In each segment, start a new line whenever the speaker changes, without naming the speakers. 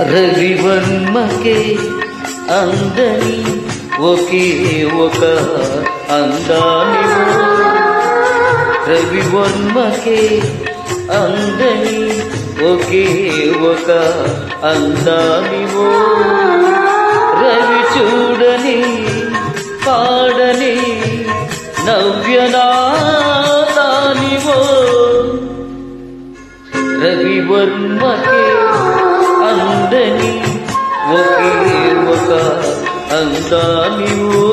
రవివర్మకే అందని ఒకే ఒక అందానివో, రవివర్మకే అందని ఒకే ఒక అందానివో, రవి చూడని పాడని నవ్యనాదానివో, రవివర్మకే అందని ఒకే ఒక అందానివో.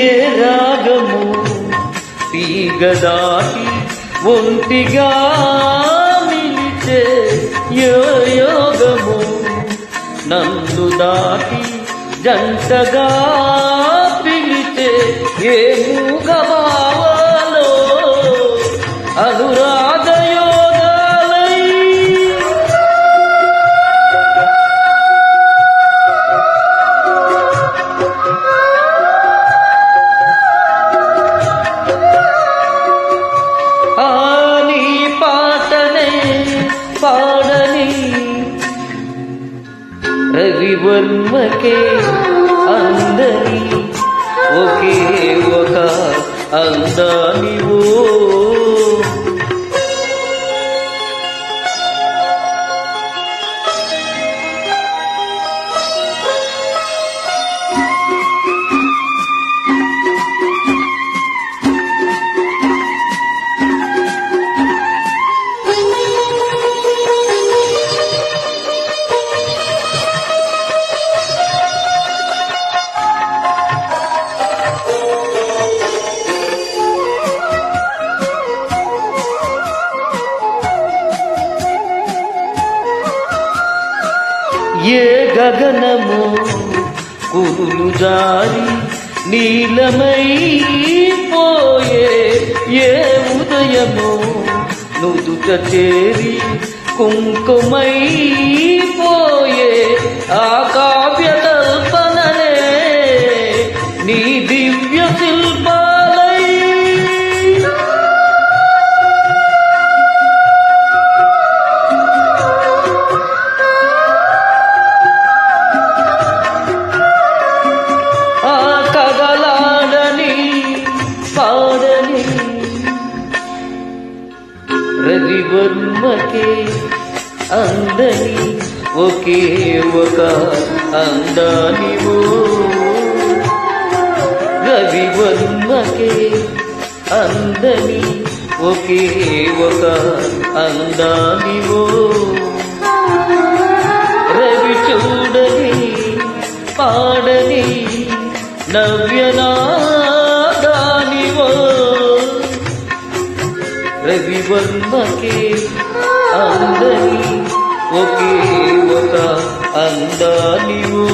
ఏ రాగము తీగదాటి ఒంటిగా నిలిచే, ఏ యోగము నన్ను దాటి జంటగా పిలిచే, ఏ మూగభావలో అనురాగ యోగాలై, ఆని పాటనే పాడని రవివర్మకే అందని ఒకే ఒక అందానివో. ఏ గగనము కురులు జారి నీలమై పోయే, ఏ ఉదయము నుదుట చేరి కుంకుమై పోయే, ఆ కావ్య కల్పననే నీ దివ్య శిల్పాలై, పాడని రవివర్మకే అందని ఒకే ఒక అందానివో, రవివర్మకే అందని ఒకే ఒక అందానివో, రవి చూడని పాడని నవ్యనాదానివో, రవివర్మకే అందని ఒకే ఒక అందానివో.